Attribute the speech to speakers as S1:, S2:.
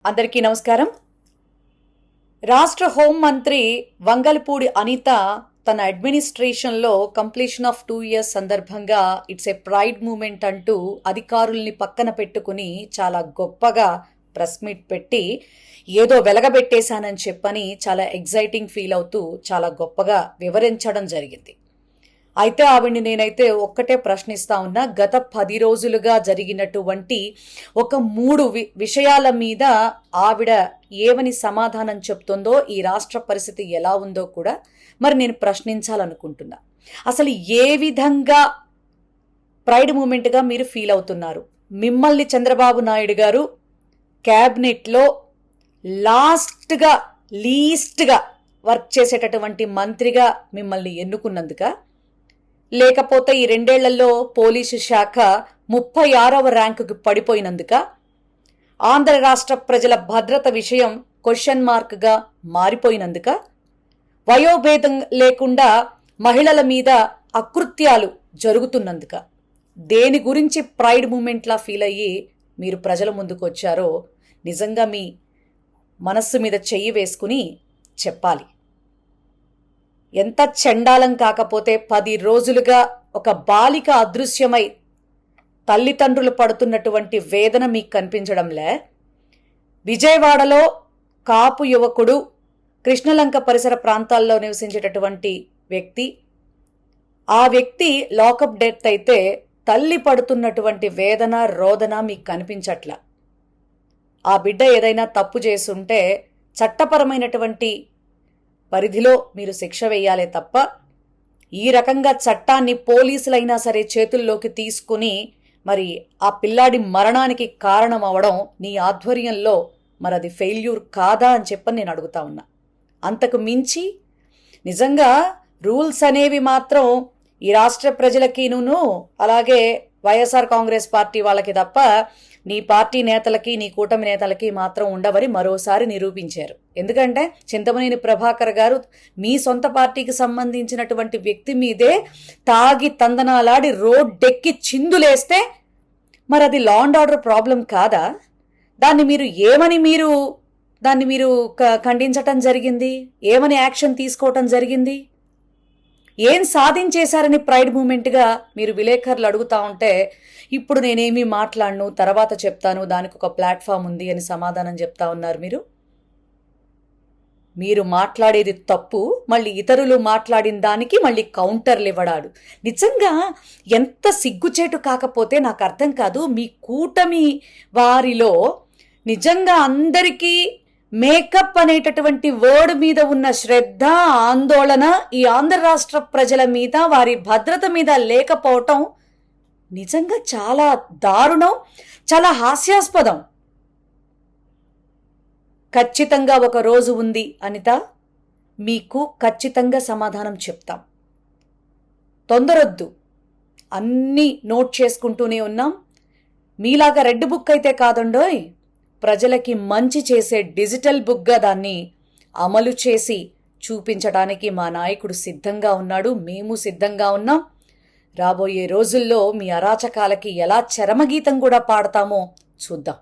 S1: అందరికీ నమస్కారం. రాష్ట్ర హోంమంత్రి వంగలపూడి అనిత తన అడ్మినిస్ట్రేషన్లో కంప్లీషన్ ఆఫ్ 2 years సందర్భంగా ఇట్స్ ఏ ప్రైడ్ మూమెంట్ అంటూ అధికారుల్ని పక్కన పెట్టుకుని చాలా గొప్పగా ప్రెస్ మీట్ పెట్టి ఏదో వెలగబెట్టేశానని చెప్పని చాలా ఎగ్జైటింగ్ ఫీల్ అవుతూ చాలా గొప్పగా వివరించడం జరిగింది. అయితే ఆవిడ్ని నేనైతే ఒక్కటే ప్రశ్నిస్తా ఉన్నా, గత 10 రోజులుగా జరిగినటువంటి ఒక 3 విషయాల మీద ఆవిడ ఏమని సమాధానం చెప్తుందో, ఈ రాష్ట్ర పరిస్థితి ఎలా ఉందో కూడా మరి నేను ప్రశ్నించాలనుకుంటున్నా. అసలు ఏ విధంగా ప్రైడ్ మూమెంట్గా మీరు ఫీల్ అవుతున్నారు? మిమ్మల్ని చంద్రబాబు నాయుడు గారు క్యాబినెట్లో లీస్ట్గా వర్క్ చేసేటటువంటి మంత్రిగా మిమ్మల్ని ఎన్నుకున్నందుక, లేకపోతే ఈ 2 ఏళ్లలో పోలీసు శాఖ 36వ ర్యాంకుకి పడిపోయినందుక, ఆంధ్ర రాష్ట్ర ప్రజల భద్రత విషయం క్వశ్చన్ మార్క్గా మారిపోయినందుక, వయోభేదం లేకుండా మహిళల మీద అకృత్యాలు జరుగుతున్నందుక, దేని గురించి ప్రైడ్ మూమెంట్లా ఫీల్ అయ్యి మీరు ప్రజల ముందుకు వచ్చారో నిజంగా మీ మనస్సు మీద చెయ్యి వేసుకుని చెప్పాలి. ఎంత చండాలం కాకపోతే 10 రోజులుగా ఒక బాలిక అదృశ్యమై తల్లిదండ్రులు పడుతున్నటువంటి వేదన మీకు కనిపించడంలే. విజయవాడలో కాపు యువకుడు, కృష్ణలంక పరిసర ప్రాంతాల్లో నివసించేటటువంటి వ్యక్తి, ఆ వ్యక్తి లాకప్ డెత్ అయితే తల్లి పడుతున్నటువంటి వేదన రోదన మీకు కనిపించట్లా. ఆ బిడ్డ ఏదైనా తప్పు చేసుంటే చట్టపరమైనటువంటి పరిధిలో మీరు శిక్ష వేయాలే తప్ప, ఈ రకంగా చట్టాన్ని పోలీసులైనా సరే చేతుల్లోకి తీసుకుని మరి ఆ పిల్లాడి మరణానికి కారణం అవడం నీ ఆధ్వర్యంలో మరి అది ఫెయిల్యూర్ కాదా అని చెప్పని నేను అడుగుతా ఉన్నా. అంతకు మించి నిజంగా రూల్స్ అనేవి మాత్రం ఈ రాష్ట్ర ప్రజలకిను అలాగే వైఎస్ఆర్ కాంగ్రెస్ పార్టీ వాళ్ళకి తప్ప నీ పార్టీ నేతలకి, నీ కూటమి నేతలకి మాత్రం ఉండవని మరోసారి నిరూపించారు. ఎందుకంటే చింతమనేని ప్రభాకర్ గారు మీ సొంత పార్టీకి సంబంధించినటువంటి వ్యక్తి మీదే తాగి తందనాలాడి రోడ్డెక్కి చిందులేస్తే మరి అది లా అండ్ ఆర్డర్ ప్రాబ్లం కాదా? దాన్ని మీరు ఖండించటం జరిగింది, ఏమని యాక్షన్ తీసుకోవటం జరిగింది? ఏం సాధించేశారని ప్రైడ్ మూమెంట్గా మీరు విలేకరులు అడుగుతా ఉంటే, ఇప్పుడు నేనేమీ మాట్లాడను, తర్వాత చెప్తాను, దానికి ఒక ప్లాట్ఫామ్ ఉంది అని సమాధానం చెప్తా ఉన్నారు. మీరు మాట్లాడేది తప్పు, మళ్ళీ ఇతరులు మాట్లాడిన దానికి మళ్ళీ కౌంటర్లు ఇవ్వడాడు. నిజంగా ఎంత సిగ్గుచేటు కాకపోతే నాకు అర్థం కాదు. మీ కూటమి వారిలో నిజంగా అందరికీ మేకప్ అనేటటువంటి వర్డ్ మీద ఉన్న శ్రద్ధ, ఆందోళన ఈ ఆంధ్ర రాష్ట్ర ప్రజల మీద, వారి భద్రత మీద లేకపోవటం నిజంగా చాలా దారుణం, చాలా హాస్యాస్పదం. ఖచ్చితంగా ఒక రోజు ఉంది అనిత, మీకు ఖచ్చితంగా సమాధానం చెప్తాం. తొందరొద్దు, అన్నీ నోట్ చేసుకుంటూనే ఉన్నాం. మీలాగా రెడ్ బుక్ అయితే కాదండోయ్, ప్రజలకి మంచి చేసే డిజిటల్ బుక్గా దాన్ని అమలు చేసి చూపించడానికి మా నాయకుడు సిద్ధంగా ఉన్నాడు, మేము సిద్ధంగా ఉన్నాం. రాబోయే రోజుల్లో మీ అరాచకాలకి ఎలా చరమగీతం కూడా పాడతామో చూద్దాం.